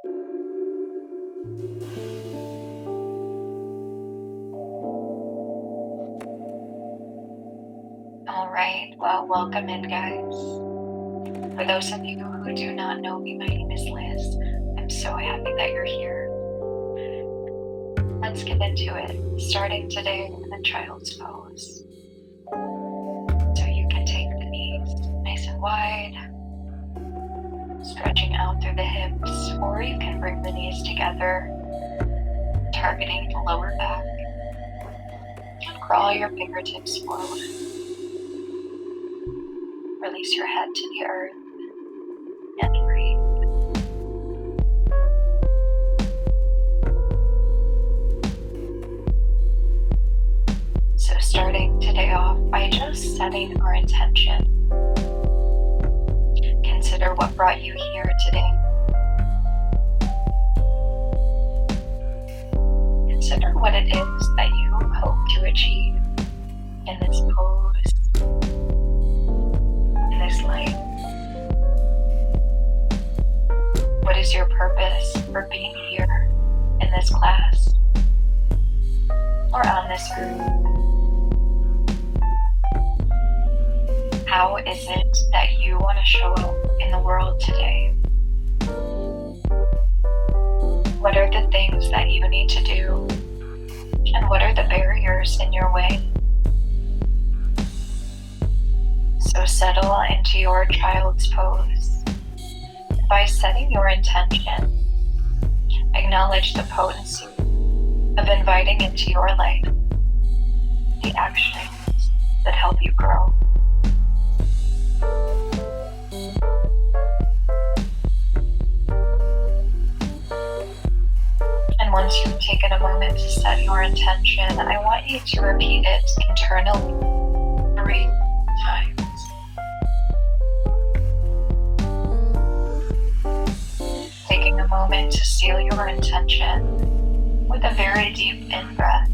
All right, well, welcome in, guys. For those of you who do not know me, my name is Liz. I'm so happy that you're here. Let's get into it, starting today in the child's pose. So you can take the knees nice and wide, stretching out through the hips, or you can bring the knees together, targeting the lower back, and crawl your fingertips forward. Release your head to the earth and breathe. So starting today off by just setting our intention. Consider what brought you here today. Consider what it is that you hope to achieve in this pose, in this life. What is your purpose for being here in this class or on this earth? How is it that you want to show up in the world today? What are the things that you need to do? And what are the barriers in your way? So settle into your child's pose. By setting your intention, acknowledge the potency of inviting into your life the actions that help you grow. And once you've taken a moment to set your intention, I want you to repeat it internally 3 times. Taking a moment to seal your intention with a very deep in-breath,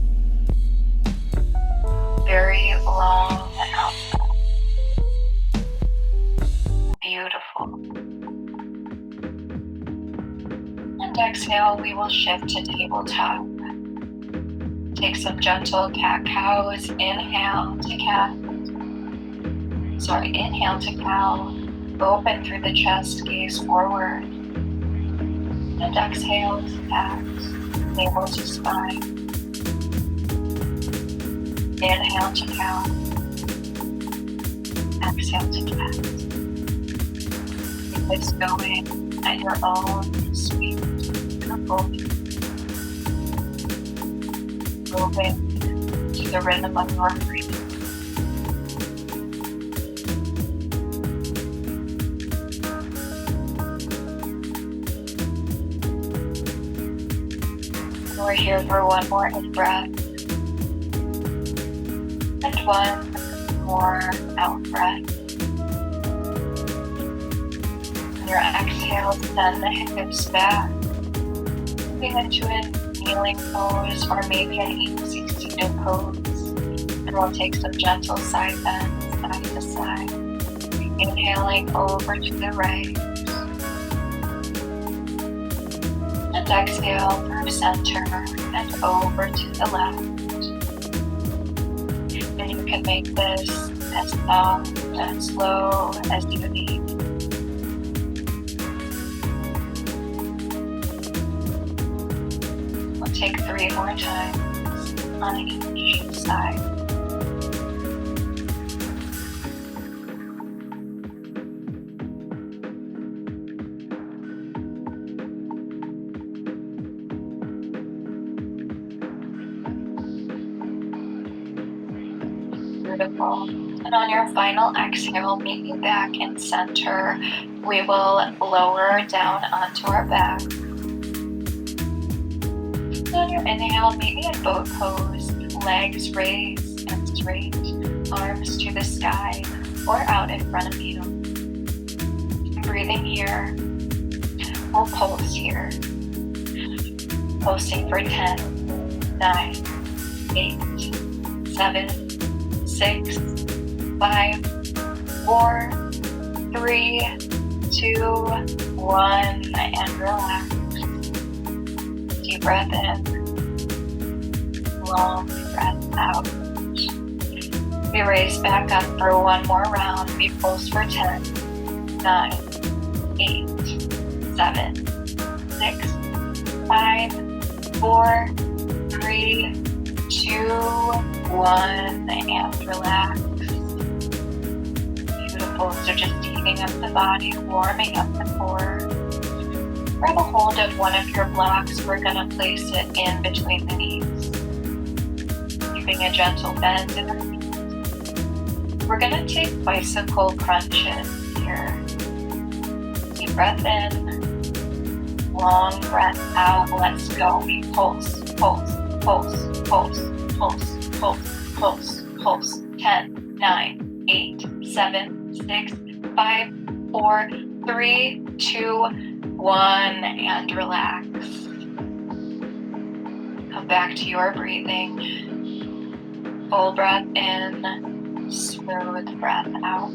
very long out-breath. Beautiful. And exhale, we will shift to tabletop. Take some gentle cat-cows. Inhale to cat. Inhale to cow. Open through the chest, gaze forward. And exhale to cat. Navel to spine. Inhale to cow. Exhale to cat. Keep this going at your own sweet tempo. Moving to the rhythm of your breathing. We're here for one more in-breath and one more out-breath. On your exhale, send the hips back, moving into a kneeling pose or maybe an easy seated pose. And we'll take some gentle side bends, side to side. Inhaling over to the right. And exhale through center and over to the left. And you can make this as soft and slow as you need. We'll take 3 more times on each side. Beautiful. And on your final exhale, meet me back in center. We will lower down onto our back. And on your inhale, meet me in boat pose. Legs raised and straight. Arms to the sky or out in front of you. Breathing here. We'll pulse here. Pulsing for 10, 9, 8, 7, 6, 5, 4, 3, 2, 1, and relax. Deep breath in. Long breath out. We raise back up for one more round. We pulse for 10, 9, 8, 7, 6, 5, 4, 3, 2, 1, and relax. Beautiful. So just heating up the body, warming up the core. Grab a hold of one of your blocks. We're going to place it in between the knees. Keeping a gentle bend in the feet. We're going to take bicycle crunches here. Deep breath in. Long breath out. Let's go. We pulse, pulse, pulse, pulse, pulse, pulse, pulse, pulse. 10, 9, 8, 7, 6, 5, 4, 3, 2, 1, and relax. Come back to your breathing. Full breath in, smooth breath out.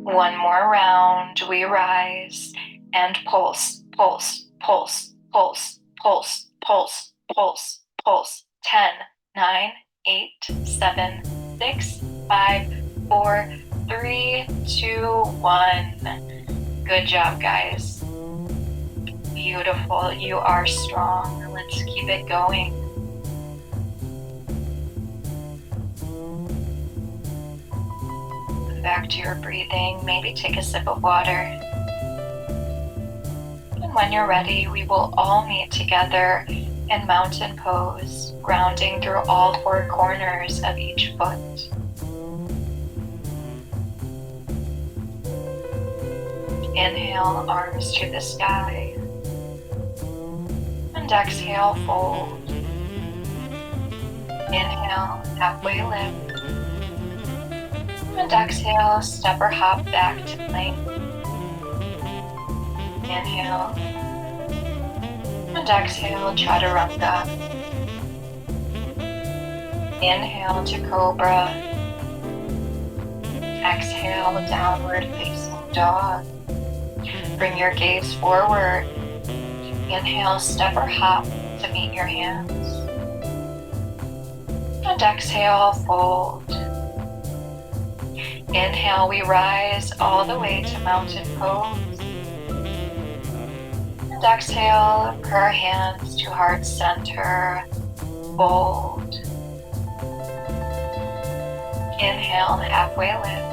One more round. We rise and pulse, pulse, pulse, pulse, pulse, pulse, pulse, pulse. 10, 9, 8, 7, 6, 5, 4, 3, 2, 1. Good job, guys. Beautiful. You are strong. Let's keep it going. Back to your breathing. Maybe take a sip of water. And when you're ready, we will all meet together in mountain pose, grounding through all four corners of each foot. Inhale, arms to the sky. And exhale, fold. Inhale, halfway lift. And exhale, step or hop back to plank. Inhale. And exhale, chaturanga. Inhale to cobra. Exhale, downward facing dog. Bring your gaze forward. Inhale, step or hop to meet your hands. And exhale, fold. Inhale, we rise all the way to mountain pose. And exhale, prayer hands to heart center, fold. Inhale, halfway lift.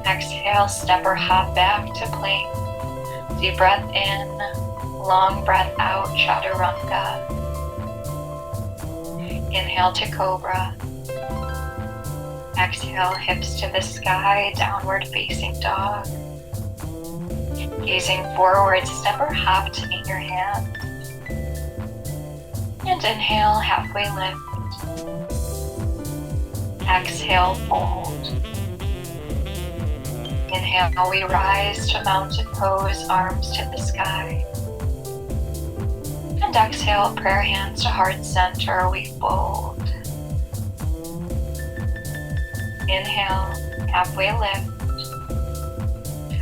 Exhale, step or hop back to plank. Deep breath in, long breath out, chaturanga. Inhale to cobra. Exhale, hips to the sky, downward facing dog. Gazing forward, step or hop to meet your hand. And inhale, halfway lift. Exhale, fold. Inhale, we rise to mountain pose, arms to the sky. And exhale, prayer hands to heart center, we fold. Inhale, halfway lift.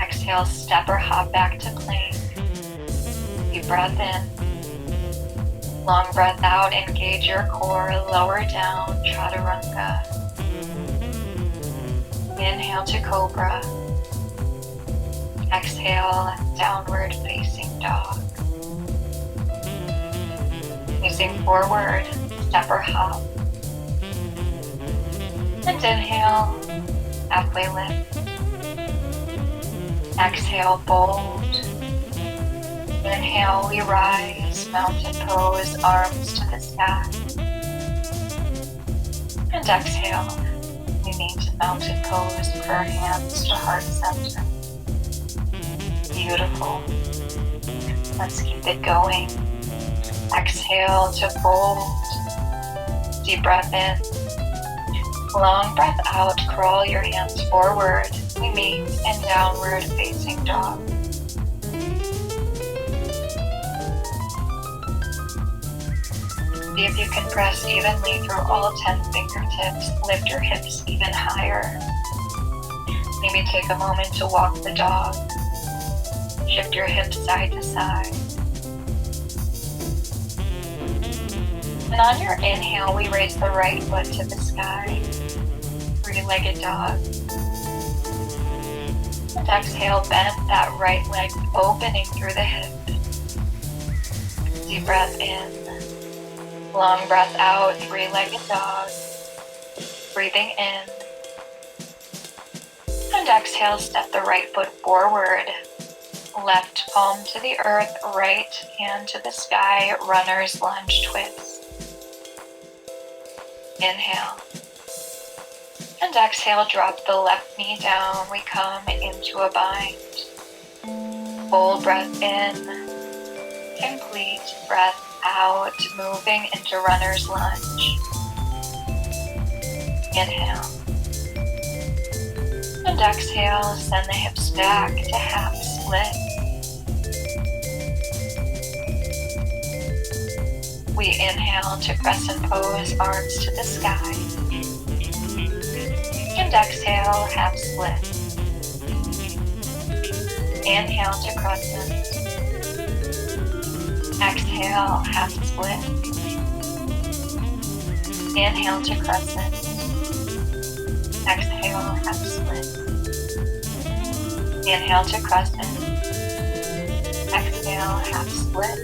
Exhale, step or hop back to plank. Deep breath in. Long breath out, engage your core, lower down, chaturanga. Inhale to cobra. Exhale, downward facing dog. Facing forward, step or hop. And inhale, halfway lift. Exhale, fold. Inhale, we rise, mountain pose, arms to the sky. And exhale, we meet in mountain pose, prayer hands to heart center. Beautiful. Let's keep it going. Exhale to fold. Deep breath in. Long breath out, crawl your hands forward. We meet in downward facing dog. See if you can press evenly through all 10 fingertips. Lift your hips even higher. Maybe take a moment to walk the dog. Shift your hips side to side. And on your inhale, we raise the right foot to the sky. Three-legged dog. And exhale, bend that right leg, opening through the hip. Deep breath in. Long breath out, three-legged dog. Breathing in. And exhale, step the right foot forward. Left palm to the earth, right hand to the sky, runner's lunge twist. Inhale. And exhale, drop the left knee down. We come into a bind. Full breath in. Complete breath out, moving into runner's lunge. Inhale. And exhale, send the hips back to half split. We inhale to crescent pose, arms to the sky. And exhale, half split. Inhale to crescent. Exhale, half split. Inhale to crescent. Exhale, half split. Inhale to crescent. Exhale, half split.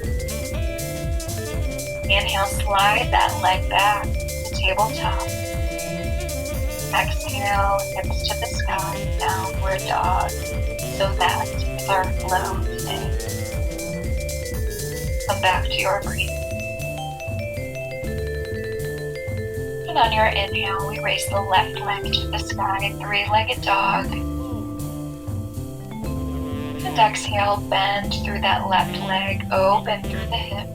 Inhale, slide that leg back to tabletop. Exhale, hips to the sky, downward dog. So that is our flow today. Come back to your breath. And on your inhale, we raise the left leg to the sky, three-legged dog. And exhale, bend through that left leg, open through the hip.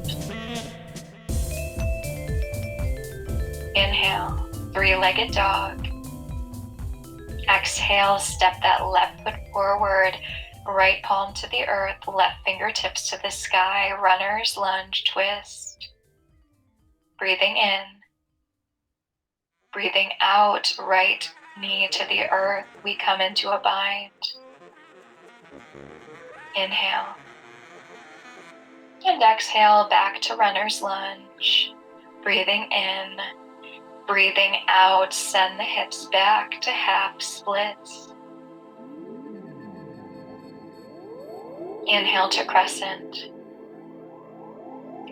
Inhale, three-legged dog. Exhale, step that left foot forward, right palm to the earth, left fingertips to the sky, runner's lunge twist. Breathing in. Breathing out, right knee to the earth, we come into a bind. Inhale. And exhale, back to runner's lunge. Breathing in. Breathing out, send the hips back to half splits. Inhale to crescent.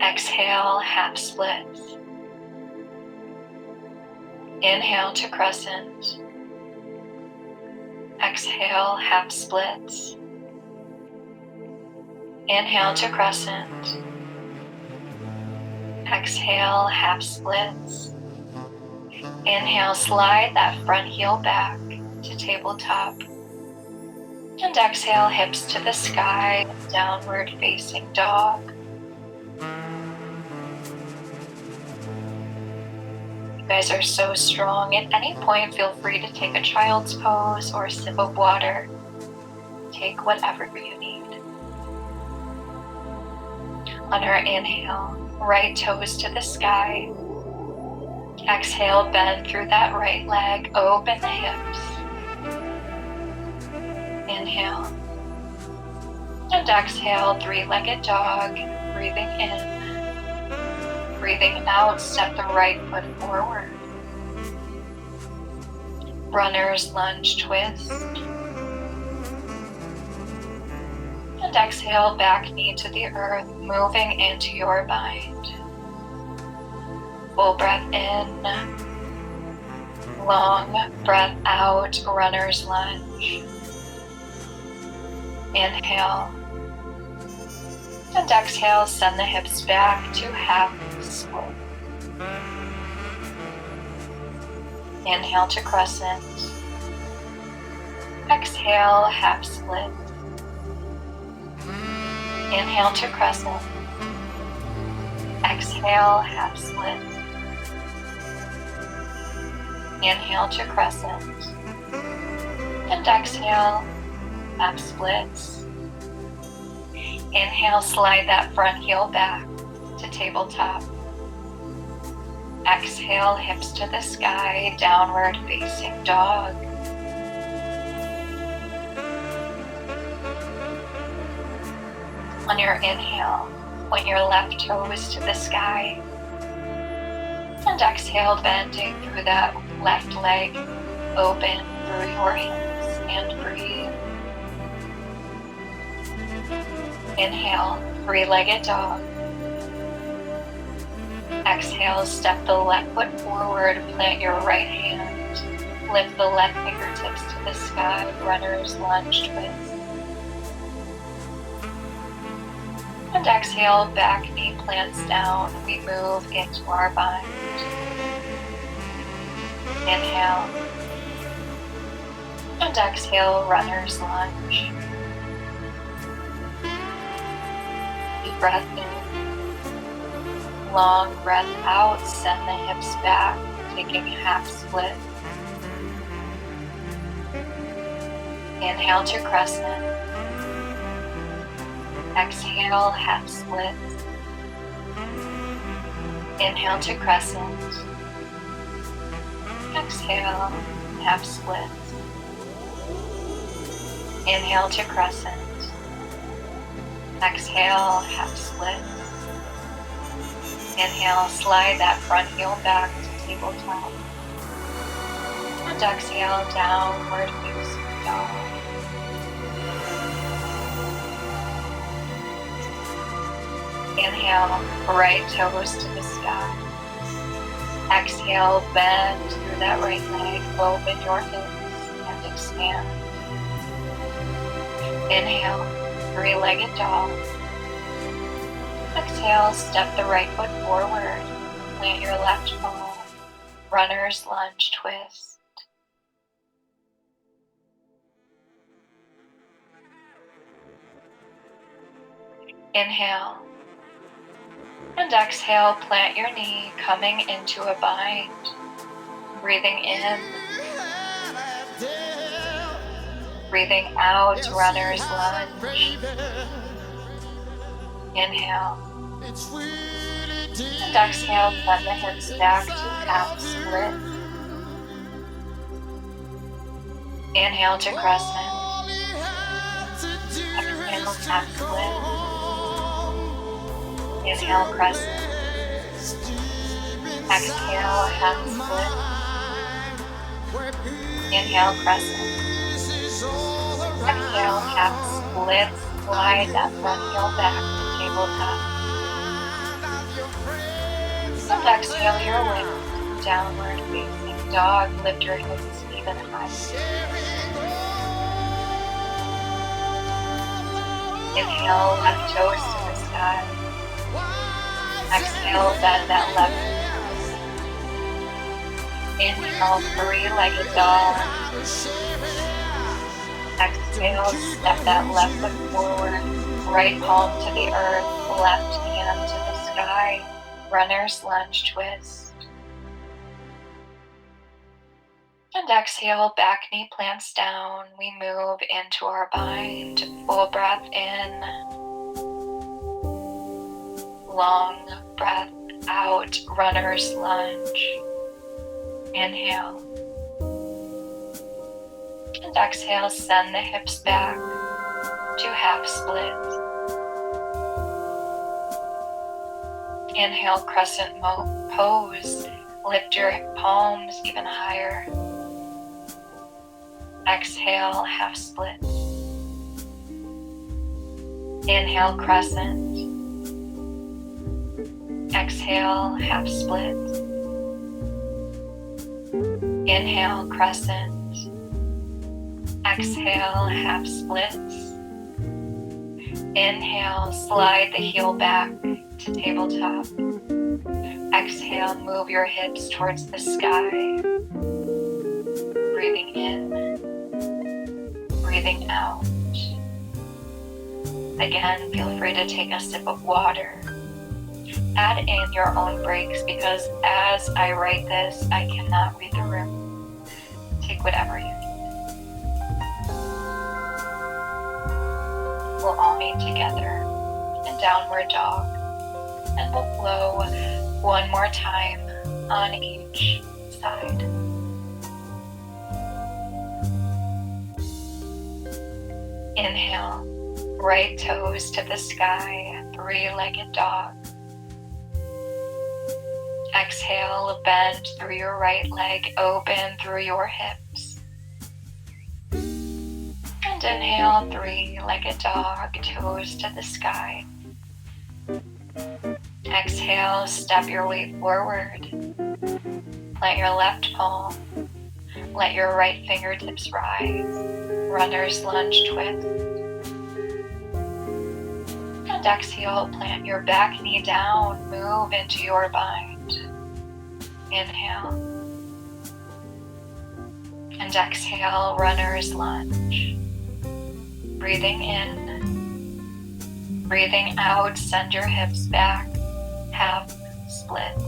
Exhale, half splits. Inhale to crescent. Exhale, half splits. Inhale to crescent. Exhale, half splits. Inhale, slide that front heel back to tabletop. And exhale, hips to the sky, downward facing dog. You guys are so strong. At any point, feel free to take a child's pose or a sip of water. Take whatever you need. On our inhale, right toes to the sky. Exhale, bend through that right leg, open the hips. Inhale. And exhale, three-legged dog, breathing in. Breathing out, step the right foot forward. Runner's lunge twist. And exhale, back knee to the earth, moving into your bind. Full breath in, long breath out, runner's lunge. Inhale, and exhale, send the hips back to half split. Inhale to crescent. Exhale, half split. Inhale to crescent. Exhale, half split. Inhale to crescent. And exhale, half splits. Inhale, slide that front heel back to tabletop. Exhale, hips to the sky, downward facing dog. On your inhale, point your left toes to the sky. And exhale, bending through that left leg, open through your hips and breathe. Inhale, three-legged dog. Exhale, step the left foot forward, plant your right hand. Lift the left fingertips to the sky, runner's lunge twist. And exhale, back knee plants down. We move into our bind. Inhale. And exhale, runner's lunge. Deep breath in. Long breath out, send the hips back, taking half split. Inhale to crescent. Exhale, half split. Inhale to crescent. Exhale, half split. Inhale to crescent. Exhale, half split. Inhale, slide that front heel back to tabletop. And exhale, downward facing dog. Inhale, right toes to the sky. Exhale, bend through that right leg, open your hips and expand. Inhale, three-legged dog. Exhale, step the right foot forward, plant your left palm, runner's lunge twist. Inhale. And exhale, plant your knee, coming into a bind. Breathing in. Breathing out, runner's lunge. Inhale. And exhale, bend the hips back to half split. Inhale to crescent. Exhale, half split. Inhale, crescent. Exhale, half split. Inhale, crescent. Exhale, half split. Slide that front heel back to tabletop. And exhale your way. Downward facing dog. Lift your hips even higher. Inhale, left toes to the sky. Exhale, bend that left knee. Inhale, three-legged dog. Exhale, step that left foot forward. Right palm to the earth, left hand to the sky. Runner's lunge twist. And exhale, back knee plants down. We move into our bind. Full breath in. Long breath out, runner's lunge. Inhale. And exhale, send the hips back to half split. Inhale, crescent pose. Lift your palms even higher. Exhale, half split. Inhale, crescent. Exhale, half split. Inhale, crescent. Exhale, half splits. Inhale, slide the heel back to tabletop. Exhale, move your hips towards the sky. Breathing in, breathing out. Again, feel free to take a sip of water. Add in your own breaks because as I write this, I cannot read the room. Take whatever you need. We'll all meet together in downward dog, and we'll flow one more time on each side. Inhale, Right toes to the sky, three-legged dog. Exhale, bend through your right leg, open through your hips. And inhale, three-legged dog, toes to the sky. Exhale, step your weight forward. Let your left palm, let your right fingertips rise. Runner's lunge twist. And exhale, plant your back knee down, move into your bind. Inhale. And exhale, runner's lunge. Breathing in. Breathing out, send your hips back, half splits.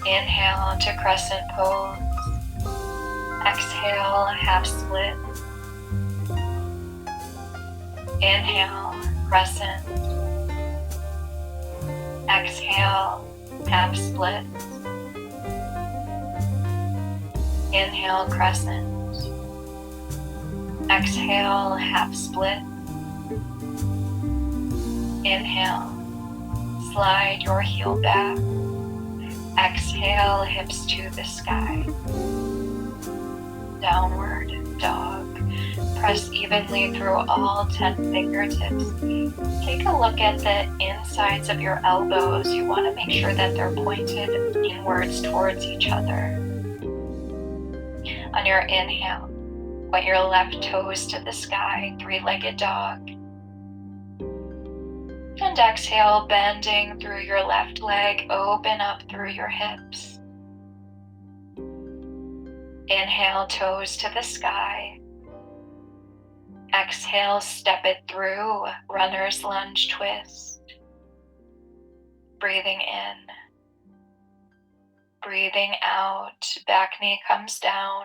Inhale to crescent pose. Exhale, half split. Inhale, crescent. Exhale, half split. Inhale, crescent. Exhale, half split. Inhale, slide your heel back. Exhale, hips to the sky. Downward dog. Press evenly through all 10 fingertips. Take a look at the insides of your elbows. You want to make sure that they're pointed inwards towards each other. On your inhale, point your left toes to the sky, three-legged dog. And exhale, bending through your left leg, open up through your hips. Inhale, toes to the sky. Exhale, step it through, runner's lunge twist. Breathing in. Breathing out, back knee comes down.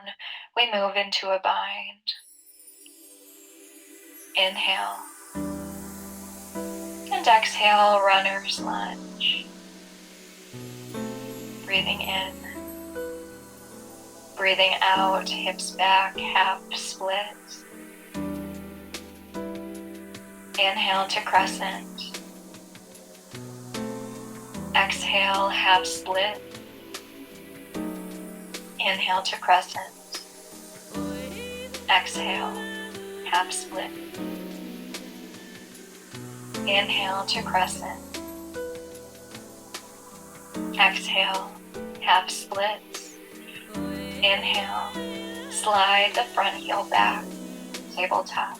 We move into a bind. Inhale. And exhale, runner's lunge. Breathing in. Breathing out, hips back, half split. Inhale to crescent. Exhale, half split. Inhale to crescent. Exhale, half split. Inhale to crescent. Exhale, half splits. Inhale, slide the front heel back, tabletop.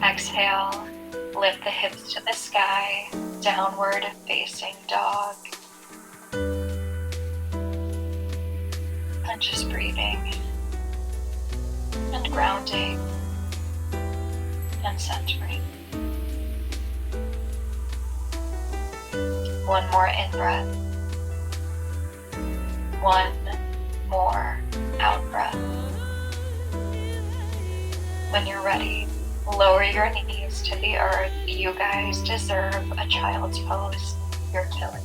Exhale, lift the hips to the sky, downward facing dog. And just breathing and grounding and centering. One more in-breath. One more out-breath. When you're ready, lower your knees to the earth. You guys deserve a child's pose. You're killing.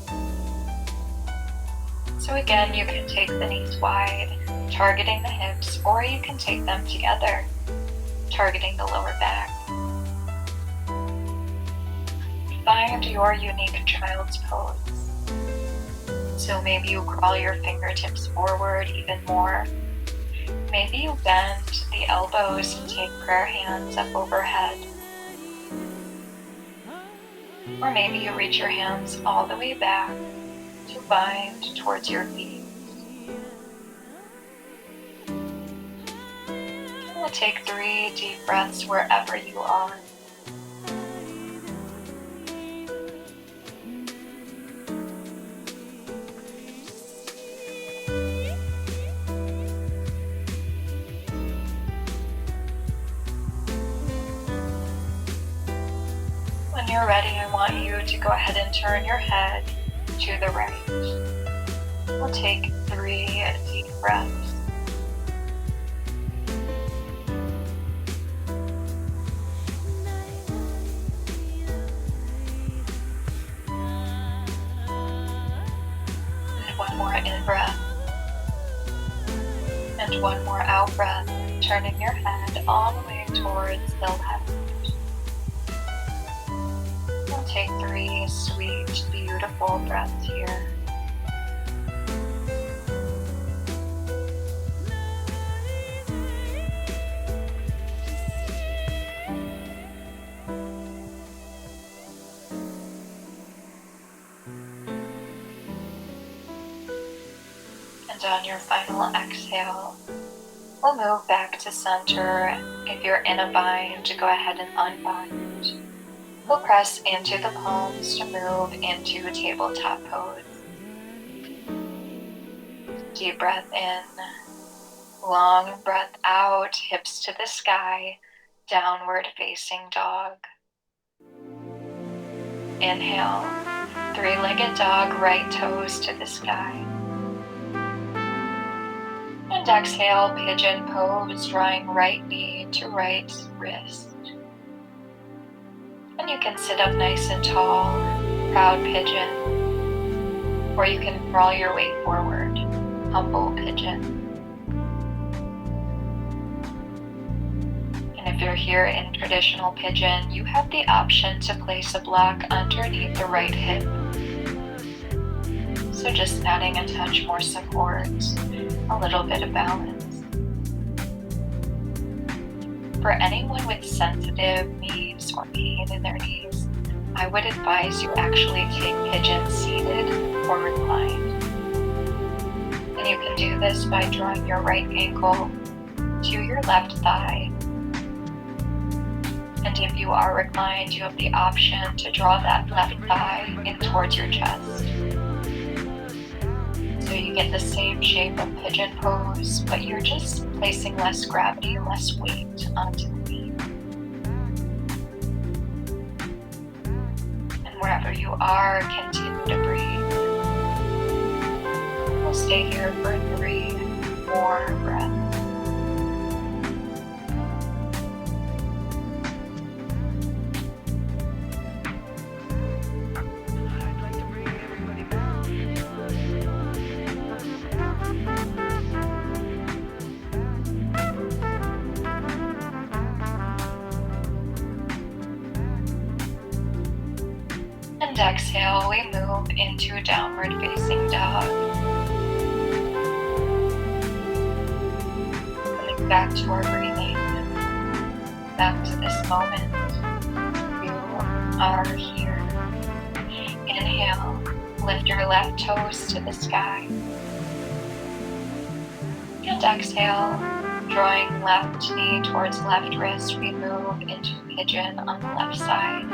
So again, you can take the knees wide, targeting the hips, or you can take them together, targeting the lower back. Find your unique child's pose. So maybe you crawl your fingertips forward even more. Maybe you bend the elbows and take prayer hands up overhead. Or maybe you reach your hands all the way back to bind towards your feet. We'll take 3 deep breaths wherever you are. When you're ready, I want you to go ahead and turn your head to the right. We'll take 3 deep breaths. And one more in breath. And one more out breath, turning your head all the way towards the left. We'll take 3 sweet, beautiful breaths here. And on your final exhale, we'll move back to center. If you're in a bind, go ahead and unbind. We'll press into the palms to move into tabletop pose. Deep breath in, long breath out, hips to the sky, downward facing dog. Inhale, 3-legged dog, right toes to the sky. And exhale, pigeon pose, drawing right knee to right wrist. And you can sit up nice and tall, proud pigeon, or you can crawl your way forward, humble pigeon. And if you're here in traditional pigeon, you have the option to place a block underneath the right hip. So just adding a touch more support, a little bit of balance. For anyone with sensitive knees or pain in their knees, I would advise you actually take pigeon seated or reclined. And you can do this by drawing your right ankle to your left thigh. And if you are reclined, you have the option to draw that left thigh in towards your chest. So you get the same shape of pigeon pose, but you're just placing less gravity, less weight onto the knee. And wherever you are, continue to breathe. We'll stay here for 3 more breaths. And exhale, we move into downward facing dog. Coming back to our breathing, back to this moment. You are here. Inhale, lift your left toes to the sky. And exhale, drawing left knee towards left wrist, we move into pigeon on the left side.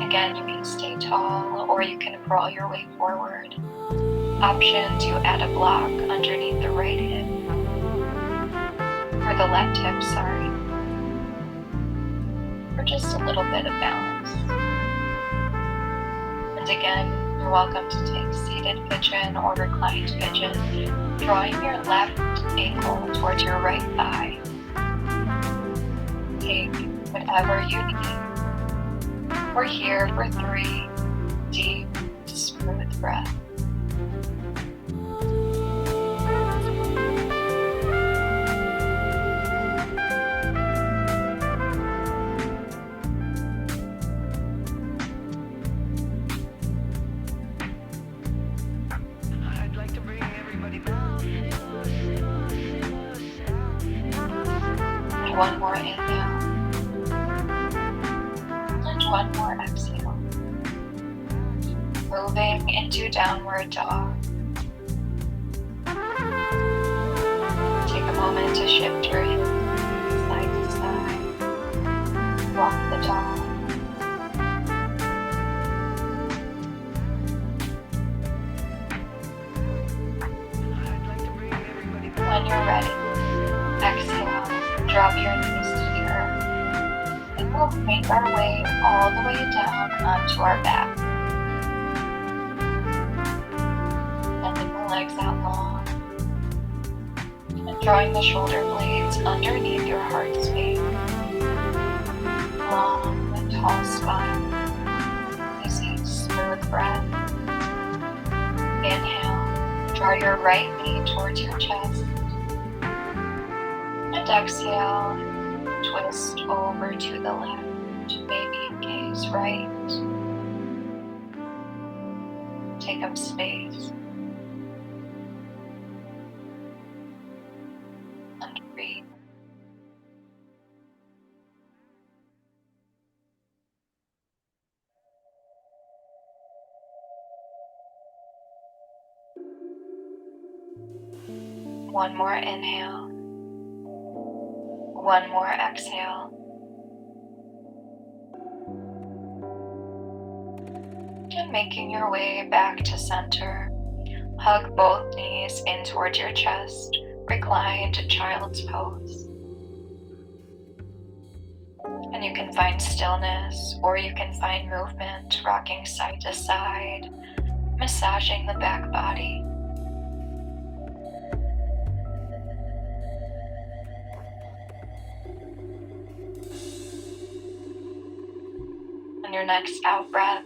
Again, you can stay tall or you can crawl your way forward. Option to add a block underneath the right hip. Or the left hip, sorry. For just a little bit of balance. And again, you're welcome to take seated pigeon or reclined pigeon, drawing your left ankle towards your right thigh. Take whatever you need. We're here for 3 deep, smooth breaths. I'd like to bring everybody down. And one more inhale. One more exhale. Moving into downward dog. Take a moment to shift your hips side to side. Walk the dog. I'd like to bring everybody down. When you're ready, exhale. Drop your knees here. And we'll make our way all the way down onto our back. Bending the legs out long. And drawing the shoulder blades underneath your heart space. Long and tall spine. Easy, smooth breath. Inhale. Draw your right knee towards your chest. And exhale, twist over to the left. Maybe gaze right. Take up space. And breathe. One more inhale. One more exhale. And making your way back to center, hug both knees in towards your chest, recline to child's pose. And you can find stillness, or you can find movement, rocking side to side, massaging the back body. On your next out breath,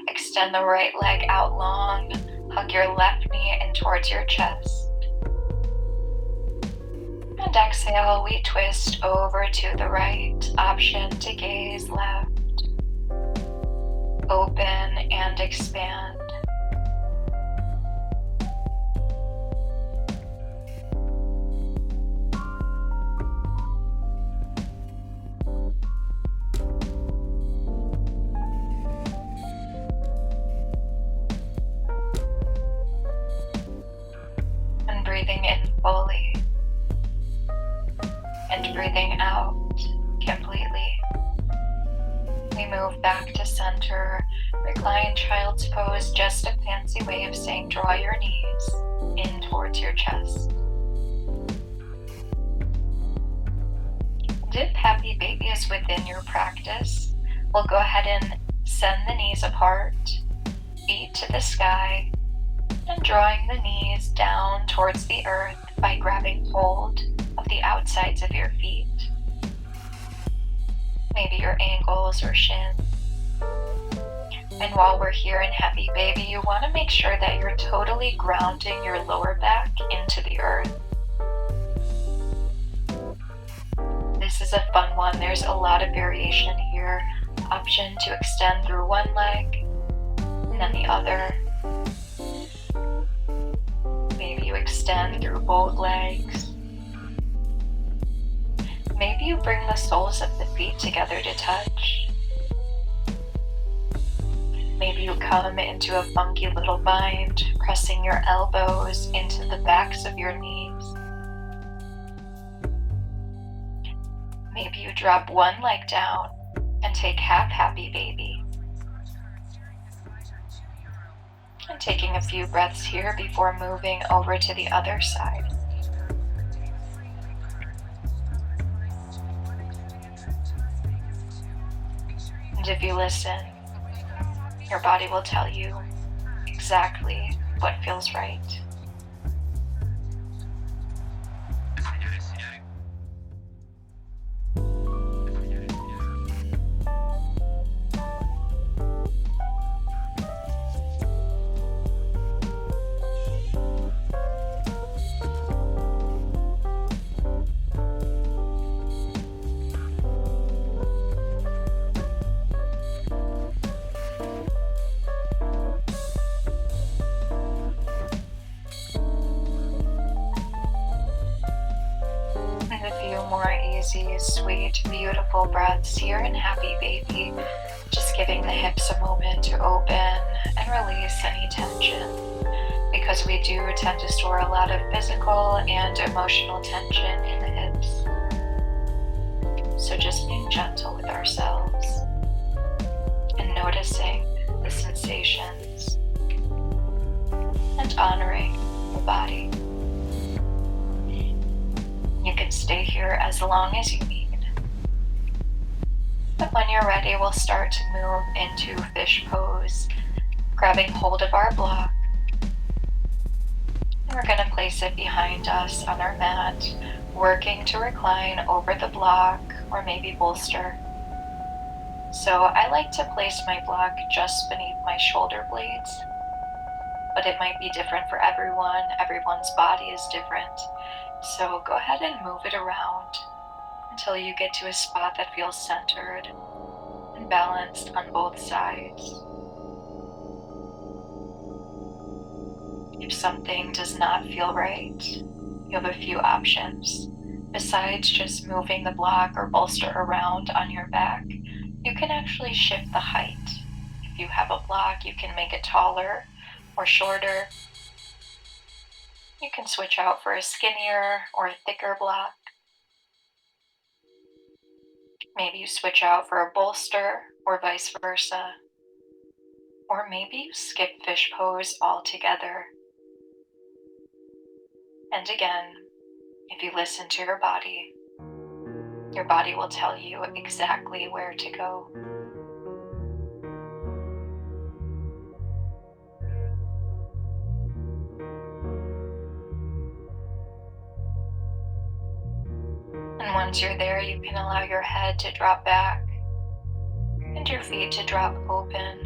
extend the right leg out long, hug your left knee in towards your chest. And exhale, we twist over to the right, option to gaze left. Open and expand. And breathing in fully. And breathing out completely. We move back to center, recline child's pose, just a fancy way of saying draw your knees in towards your chest. And if happy baby is within your practice, we'll go ahead and send the knees apart, feet to the sky, and drawing the knees down towards the earth by grabbing hold of the outsides of your feet. Maybe your ankles or shins. And while we're here in happy baby, you want to make sure that you're totally grounding your lower back into the earth. This is a fun one. There's a lot of variation here. Option to extend through one leg and then the other. Maybe you extend through both legs. Maybe you bring the soles of the feet together to touch. Maybe you come into a funky little bind, pressing your elbows into the backs of your knees. Maybe you drop one leg down and take half happy baby. And taking a few breaths here before moving over to the other side. And if you listen, your body will tell you exactly what feels right. Easy, sweet, beautiful breaths here in happy baby. Just giving the hips a moment to open and release any tension, because we do tend to store a lot of physical and emotional tension in the hips. So just being gentle with ourselves and noticing the sensations and honoring the body. You can stay here as long as you need. But when you're ready, we'll start to move into fish pose, grabbing hold of our block. And we're going to place it behind us on our mat, working to recline over the block or maybe bolster. So I like to place my block just beneath my shoulder blades, but it might be different for everyone. Everyone's body is different. So go ahead and move it around until you get to a spot that feels centered and balanced on both sides. If something does not feel right, you have a few options. Besides just moving the block or bolster around on your back, you can actually shift the height. If you have a block, you can make it taller or shorter. You can switch out for a skinnier or a thicker block. Maybe you switch out for a bolster or vice versa. Or maybe you skip fish pose altogether. And again, if you listen to your body will tell you exactly where to go. And once you're there, you can allow your head to drop back and your feet to drop open.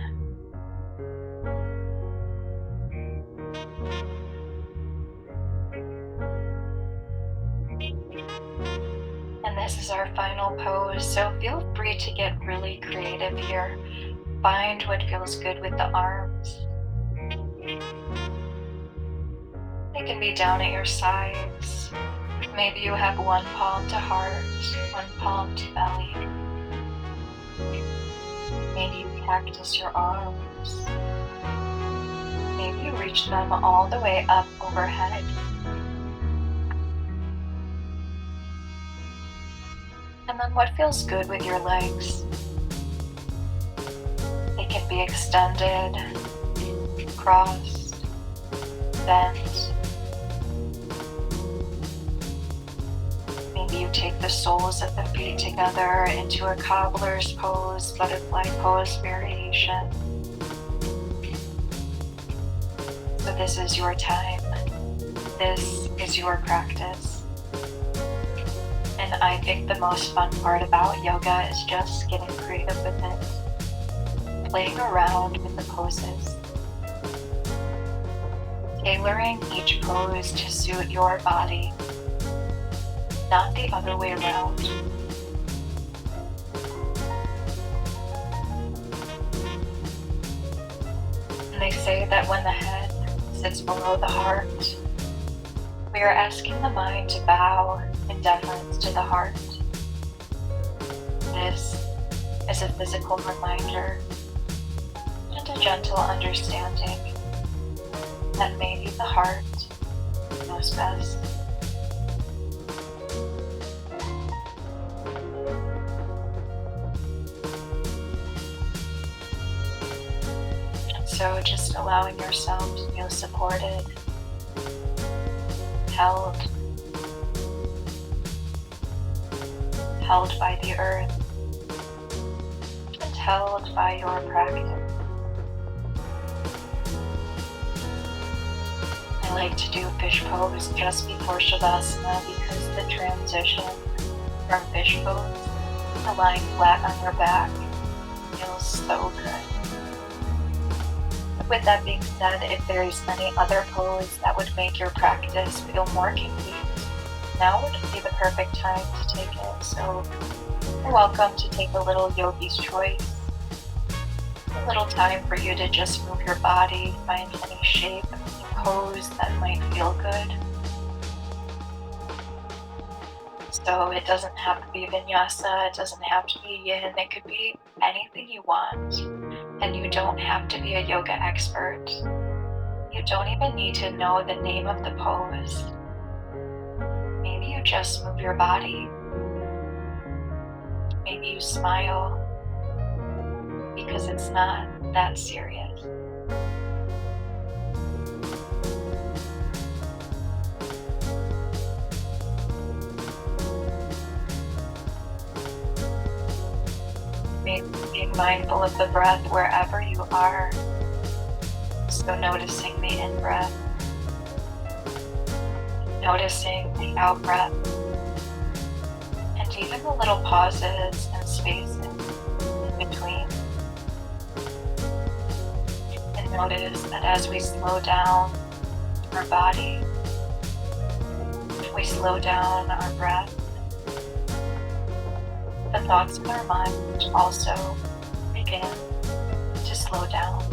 And this is our final pose, so feel free to get really creative here. Find what feels good with the arms. They can be down at your sides. Maybe you have one palm to heart, one palm to belly. Maybe you cactus your arms. Maybe you reach them all the way up overhead. And then what feels good with your legs? They can be extended, crossed, bent. Maybe you take the soles of the feet together into a cobbler's pose, butterfly pose variation. So this is your time. This is your practice. And I think the most fun part about yoga is just getting creative with it, playing around with the poses, tailoring each pose to suit your body, not the other way around. And they say that when the head sits below the heart, we are asking the mind to bow in deference to the heart. This is a physical reminder and a gentle understanding that maybe the heart knows best. And so just allowing yourself to feel supported, held by the earth, and held by your practice. I like to do fish pose just before Shavasana because the transition from fish pose to lying flat on your back feels so good. With that being said, if there's any other pose that would make your practice feel more complete, now would be the perfect time to take it. So you're welcome to take a little yogi's choice, a little time for you to just move your body, find any shape, any pose that might feel good. So it doesn't have to be vinyasa, it doesn't have to be yin, it could be anything you want. And you don't have to be a yoga expert. You don't even need to know the name of the pose. Maybe you just move your body. Maybe you smile because it's not that serious. Being mindful of the breath wherever you are. So noticing the in-breath, noticing the out-breath, and even the little pauses and spaces in between. And notice that as we slow down our body, we slow down our breath, the thoughts in our mind also begin to slow down.